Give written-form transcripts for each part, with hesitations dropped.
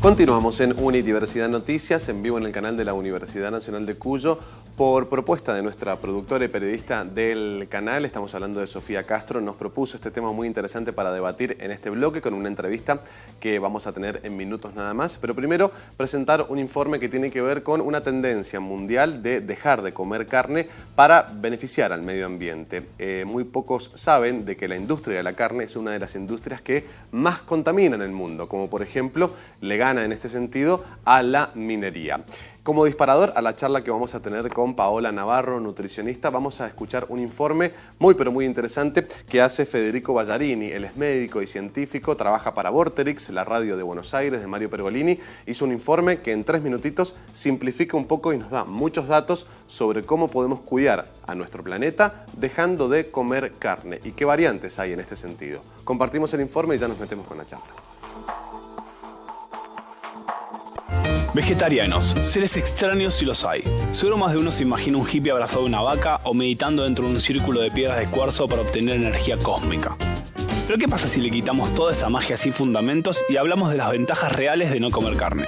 Continuamos en Unidiversidad Noticias, en vivo en el canal de la Universidad Nacional de Cuyo. Por propuesta de nuestra productora y periodista del canal, estamos hablando de Sofía Castro, nos propuso este tema muy interesante para debatir en este bloque con una entrevista que vamos a tener en minutos nada más. Pero primero, presentar un informe que tiene que ver con una tendencia mundial de dejar de comer carne para beneficiar al medio ambiente. Muy pocos saben de que la industria de la carne es una de las industrias que más contamina en el mundo, como por ejemplo le gana en este sentido a la minería. Como disparador a la charla que vamos a tener con Paola Navarro, nutricionista, vamos a escuchar un informe muy pero muy interesante que hace Federico Ballarini. Él es médico y científico, trabaja para Vorterix, la radio de Buenos Aires, de Mario Pergolini. Hizo un informe que en 3 minutitos simplifica un poco y nos da muchos datos sobre cómo podemos cuidar a nuestro planeta dejando de comer carne y qué variantes hay en este sentido. Compartimos el informe y ya nos metemos con la charla. Vegetarianos, seres extraños si los hay. Seguro más de uno se imagina un hippie abrazado a una vaca o meditando dentro de un círculo de piedras de cuarzo para obtener energía cósmica. Pero ¿qué pasa si le quitamos toda esa magia sin fundamentos y hablamos de las ventajas reales de no comer carne?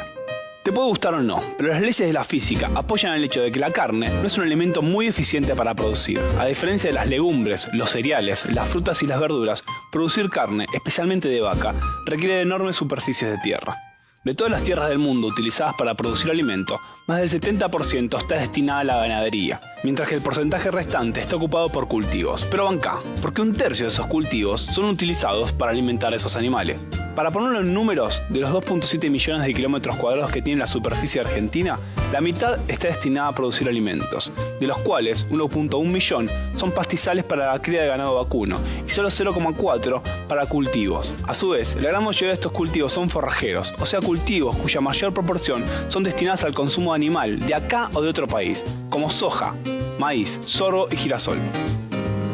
Te puede gustar o no, pero las leyes de la física apoyan el hecho de que la carne no es un alimento muy eficiente para producir. A diferencia de las legumbres, los cereales, las frutas y las verduras, producir carne, especialmente de vaca, requiere de enormes superficies de tierra. De todas las tierras del mundo utilizadas para producir alimento, más del 70% está destinada a la ganadería, mientras que el porcentaje restante está ocupado por cultivos. Pero bancá, porque 1/3 de esos cultivos son utilizados para alimentar a esos animales. Para ponerlo en números, de los 2.7 millones de kilómetros cuadrados que tiene la superficie argentina, la mitad está destinada a producir alimentos, de los cuales 1.1 millón son pastizales para la cría de ganado vacuno y solo 0.4 para cultivos. A su vez, la gran mayoría de estos cultivos son forrajeros, o sea cultivos cuya mayor proporción son destinadas al consumo animal de acá o de otro país, como soja, maíz, sorgo y girasol.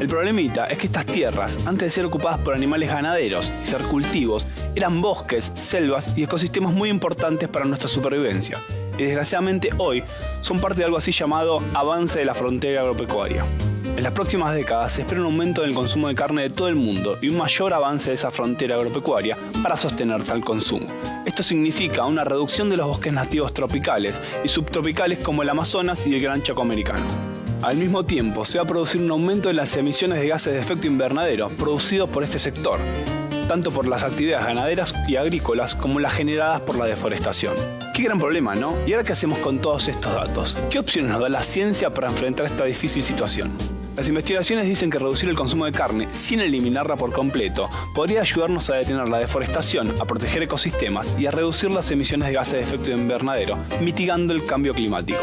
El problemita es que estas tierras, antes de ser ocupadas por animales ganaderos y ser cultivos, eran bosques, selvas y ecosistemas muy importantes para nuestra supervivencia. Y desgraciadamente hoy son parte de algo así llamado avance de la frontera agropecuaria. En las próximas décadas se espera un aumento en el consumo de carne de todo el mundo y un mayor avance de esa frontera agropecuaria para sostenerse al consumo. Esto significa una reducción de los bosques nativos tropicales y subtropicales como el Amazonas y el Gran Chaco americano. Al mismo tiempo, se va a producir un aumento de las emisiones de gases de efecto invernadero producidos por este sector, tanto por las actividades ganaderas y agrícolas como las generadas por la deforestación. Qué gran problema, ¿no? ¿Y ahora qué hacemos con todos estos datos? ¿Qué opciones nos da la ciencia para enfrentar esta difícil situación? Las investigaciones dicen que reducir el consumo de carne sin eliminarla por completo podría ayudarnos a detener la deforestación, a proteger ecosistemas y a reducir las emisiones de gases de efecto invernadero, mitigando el cambio climático.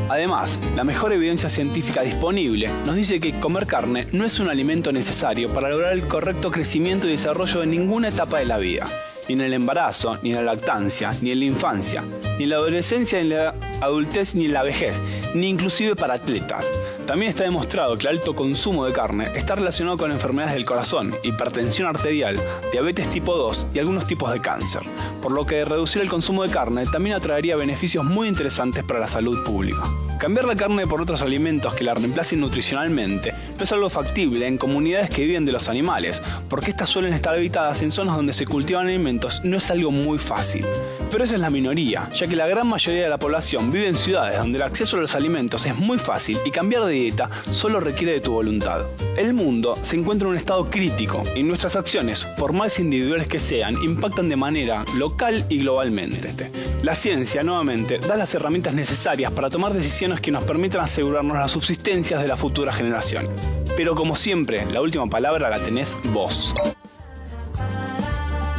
Además, la mejor evidencia científica disponible nos dice que comer carne no es un alimento necesario para lograr el correcto crecimiento y desarrollo de ninguna etapa de la vida. Ni en el embarazo, ni en la lactancia, ni en la infancia, ni en la adolescencia, ni en la adultez, ni en la vejez, ni inclusive para atletas. También está demostrado que el alto consumo de carne está relacionado con enfermedades del corazón, hipertensión arterial, diabetes tipo 2 y algunos tipos de cáncer, por lo que reducir el consumo de carne también atraería beneficios muy interesantes para la salud pública. Cambiar la carne por otros alimentos que la reemplacen nutricionalmente no es algo factible en comunidades que viven de los animales, porque estas suelen estar habitadas en zonas donde se cultivan alimentos, no es algo muy fácil. Pero esa es la minoría, ya que la gran mayoría de la población vive en ciudades donde el acceso a los alimentos es muy fácil y cambiar de dieta solo requiere de tu voluntad. El mundo se encuentra en un estado crítico y nuestras acciones, por más individuales que sean, impactan de manera local y globalmente. La ciencia, nuevamente, da las herramientas necesarias para tomar decisiones que nos permitan asegurarnos la subsistencia de la futura generación. Pero como siempre, la última palabra la tenés vos.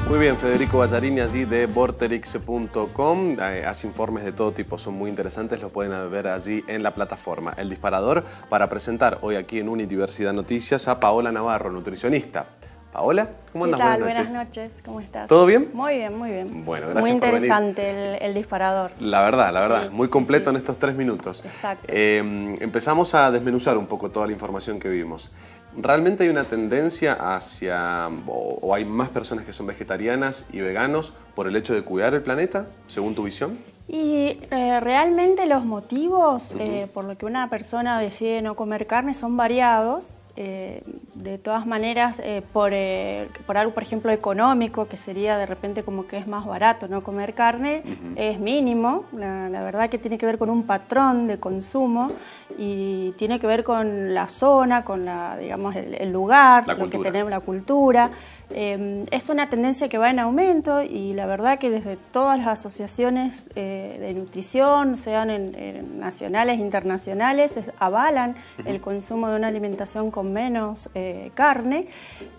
Muy bien, Federico Ballarini allí de vorterix.com, hace informes de todo tipo, son muy interesantes, los pueden ver allí en la plataforma. El disparador para presentar hoy aquí en Unidiversidad Noticias a Paola Navarro, nutricionista. Paola, ¿cómo andas? ¿Qué tal? Buenas noches. Buenas noches, ¿cómo estás? ¿Todo bien? Muy bien, muy bien. Bueno, gracias muy por venir. interesante el disparador. La verdad, Sí, muy completo sí. en estos 3 minutos. Exacto. Empezamos a desmenuzar un poco toda la información que vimos. ¿Realmente hay una tendencia hacia, o hay más personas que son vegetarianas y veganos por el hecho de cuidar el planeta, según tu visión? Y realmente los motivos por los que una persona decide no comer carne son variados. de todas maneras, por algo, por ejemplo, económico, que sería de repente como que es más barato no comer carne, es mínimo. La verdad que tiene que ver con un patrón de consumo y tiene que ver con la zona, con digamos, el lugar, lo que tenemos, la cultura. Es una tendencia que va en aumento y la verdad que desde todas las asociaciones de nutrición, sean nacionales e internacionales, avalan el consumo de una alimentación con menos carne.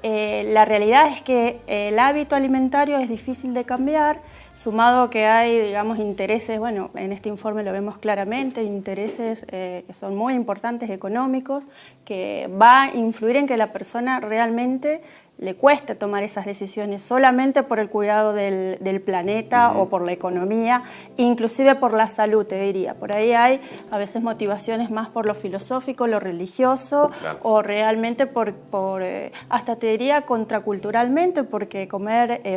La realidad es que el hábito alimentario es difícil de cambiar, sumado a que hay, digamos, intereses, bueno, en este informe lo vemos claramente, intereses que son muy importantes económicos, que va a influir en que la persona realmente le cueste tomar esas decisiones solamente por el cuidado del planeta o por la economía, inclusive por la salud, te diría. Por ahí hay a veces motivaciones más por lo filosófico, lo religioso, o realmente hasta te diría contraculturalmente, porque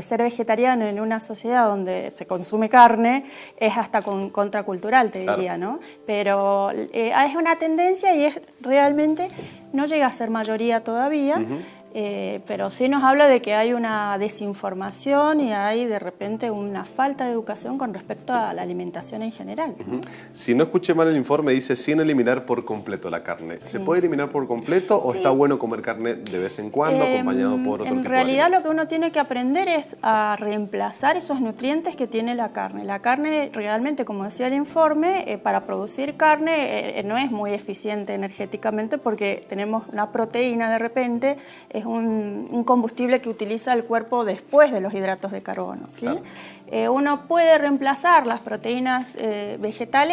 ser vegetariano en una sociedad donde se consume carne es hasta contracultural, te diría, ¿no? Pero es una tendencia y realmente no llega a ser mayoría todavía. Pero sí nos habla de que hay una desinformación y hay de repente una falta de educación con respecto a la alimentación en general. Si no escuché mal el informe, dice sin eliminar por completo la carne. Sí. ¿Se puede eliminar por completo o está bueno comer carne de vez en cuando acompañado por otro tipo de alimentos? En realidad lo que uno tiene que aprender es a reemplazar esos nutrientes que tiene la carne. La carne realmente, como decía el informe, para producir carne no es muy eficiente energéticamente porque tenemos una proteína de repente, es un combustible que utiliza el cuerpo después de los hidratos de carbono, ¿sí? Claro. Uno puede reemplazar las proteínas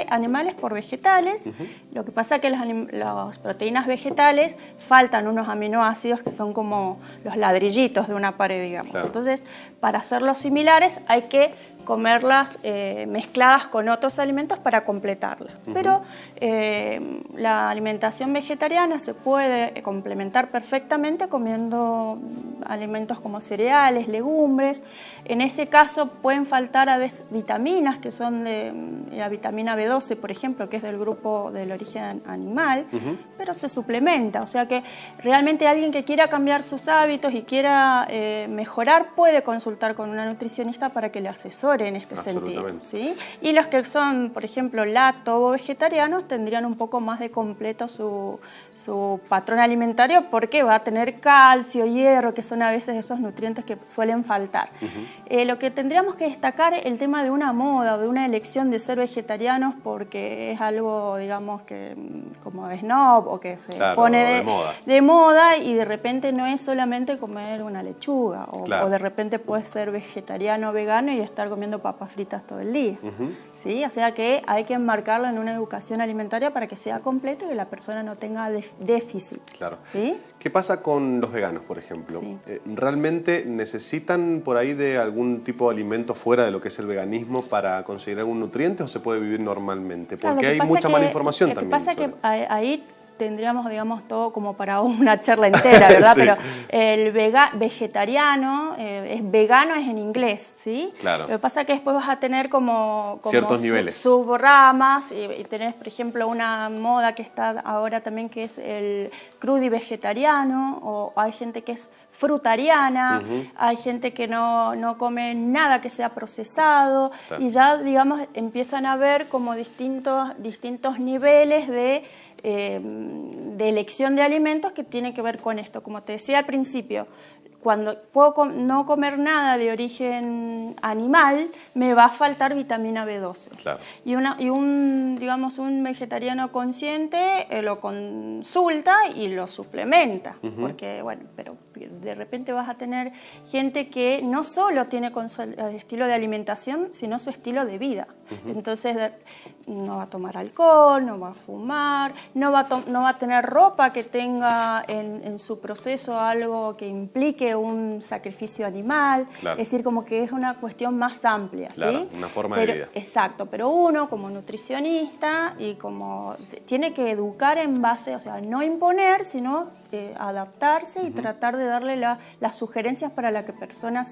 animales por vegetales. Lo que pasa es que las proteínas vegetales faltan unos aminoácidos que son como los ladrillitos de una pared, digamos. Claro. Entonces, para hacerlos similares hay que comerlas mezcladas con otros alimentos para completarlas. Pero la alimentación vegetariana se puede complementar perfectamente comiendo alimentos como cereales, legumbres. En ese caso pueden faltar a veces vitaminas, que son de la vitamina B12, por ejemplo, que es del grupo del origen animal, pero se suplementa. O sea que realmente alguien que quiera cambiar sus hábitos y quiera mejorar puede consultar con una nutricionista para que le asesore en este sentido, ¿sí? Y los que son, por ejemplo, lacto o vegetarianos tendrían un poco más de completo su patrón alimentario porque va a tener calcio, hierro, que son a veces esos nutrientes que suelen faltar. Lo que tendríamos que destacar es el tema de una moda o de una elección de ser vegetarianos porque es algo, digamos, que como de snob o que se pone de moda y de repente no es solamente comer una lechuga o de repente puedes ser vegetariano o vegano y estar comiendo papas fritas todo el día. ¿Sí? O sea que hay que enmarcarlo en una educación alimentaria para que sea completo y que la persona no tenga déficit. Claro. ¿Sí? ¿Qué pasa con los veganos, por ejemplo? Sí. ¿Realmente necesitan por ahí de algún tipo de alimento fuera de lo que es el veganismo para conseguir algún nutriente o se puede vivir normalmente? Porque hay mucha mala información también. Lo que pasa es que ahí tendríamos, digamos, todo como para una charla entera, ¿verdad? Sí. Pero el vegetariano, vegano es en inglés, ¿sí? Claro. Lo que pasa es que después vas a tener como ciertos niveles. Subramas y tenés, por ejemplo, una moda que está ahora también que es el crudi vegetariano, o hay gente que es frutariana, hay gente que no come nada que sea procesado, y ya, digamos, empiezan a ver como distintos niveles de elección de alimentos que tiene que ver con esto. Como te decía al principio, cuando puedo no comer nada de origen animal, me va a faltar vitamina B12. Claro. Y digamos, un vegetariano consciente lo consulta y lo suplementa, porque, bueno, pero de repente vas a tener gente que no solo tiene su estilo de alimentación, sino su estilo de vida. Entonces, no va a tomar alcohol, no va a fumar, no va a tener ropa que tenga en su proceso algo que implique un sacrificio animal. Claro. Es decir, como que es una cuestión más amplia. Claro, ¿sí? Una forma de vida. Exacto, pero uno como nutricionista tiene que educar en base, o sea, no imponer, sino adaptarse y tratar de darle las sugerencias para que la persona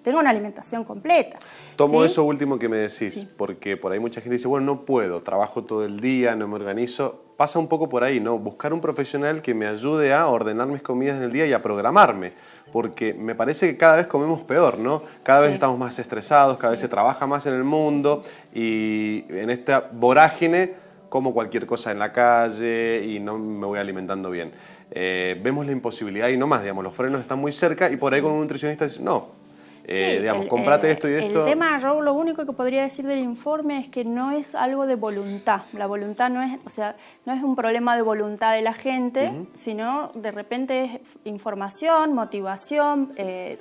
tenga una alimentación completa. Tomo ¿sí? eso último que me decís, Sí. porque por ahí mucha gente dice, bueno, no puedo, trabajo todo el día, no me organizo. Pasa un poco por ahí, ¿no? Buscar un profesional que me ayude a ordenar mis comidas en el día y a programarme, porque me parece que cada vez comemos peor, ¿no? Cada vez Sí. estamos más estresados, cada vez se trabaja más en el mundo y en esta vorágine como cualquier cosa en la calle y no me voy alimentando bien. Vemos la imposibilidad y no más, digamos, los frenos están muy cerca y por ahí con un nutricionista dice, no, digamos, comprate esto y esto. El tema, Raúl, lo único que podría decir del informe es que no es algo de voluntad. La voluntad no es, o sea, no es un problema de voluntad de la gente, sino de repente es información, motivación,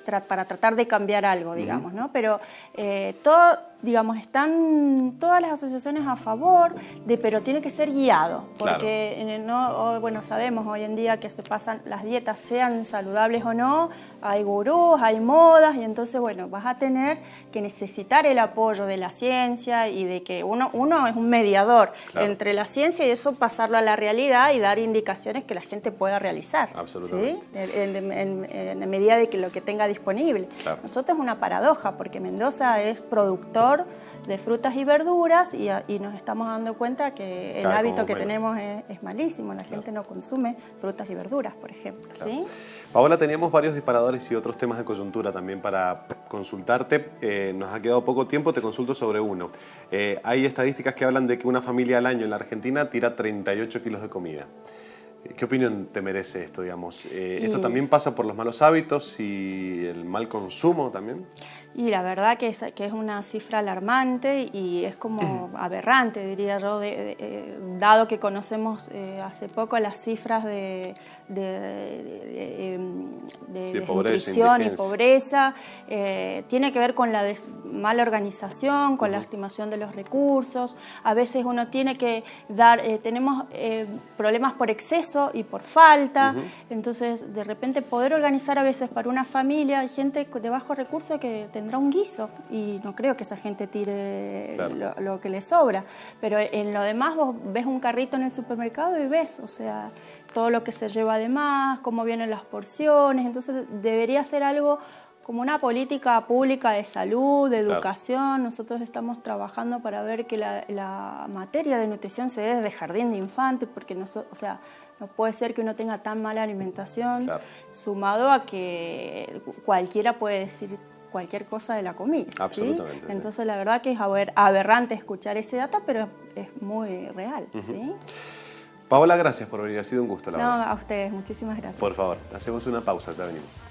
para tratar de cambiar algo, digamos, ¿no? Pero digamos, están todas las asociaciones a favor pero tiene que ser guiado, porque bueno, sabemos hoy en día que se pasan las dietas, sean saludables o no, hay gurús, hay modas, y entonces, bueno, vas a tener que necesitar el apoyo de la ciencia y de que uno es un mediador entre la ciencia y eso pasarlo a la realidad y dar indicaciones que la gente pueda realizar. Absolutamente. ¿Sí? En medida de que lo que tenga disponible. Claro. Nosotros es una paradoja, porque Mendoza es productor de frutas y verduras y nos estamos dando cuenta que el hábito que tenemos es malísimo. La gente no consume frutas y verduras, por ejemplo. ¿Sí? Paola, teníamos varios disparadores y otros temas de coyuntura también para consultarte. Nos ha quedado poco tiempo, te consulto sobre uno. Hay estadísticas que hablan de que una familia al año en la Argentina tira 38 kilos de comida. ¿Qué opinión te merece esto, digamos? ¿Esto también pasa por los malos hábitos y el mal consumo también? Y la verdad que es una cifra alarmante y es como aberrante, diría yo, dado que conocemos hace poco las cifras de desnutrición y pobreza. Tiene que ver con la mala organización, con la estimación de los recursos. A veces uno tiene que tenemos problemas por exceso y por falta. Entonces, de repente, poder organizar a veces para una familia, hay gente de bajo recurso que tendrá un guiso y no creo que esa gente tire lo que le sobra. Pero en lo demás vos ves un carrito en el supermercado y ves, o sea, todo lo que se lleva de más, cómo vienen las porciones. Entonces debería ser algo como una política pública de salud, de educación. Nosotros estamos trabajando para ver que la materia de nutrición se dé desde jardín de infantes, porque no puede ser que uno tenga tan mala alimentación, sumado a que cualquiera puede decir cualquier cosa de la comida. Absolutamente. ¿sí? Entonces la verdad que es aberrante escuchar ese dato, pero es muy real. ¿sí? Paola, gracias por venir, ha sido un gusto, la verdad. No, a ustedes, muchísimas gracias. Por favor, hacemos una pausa, ya venimos.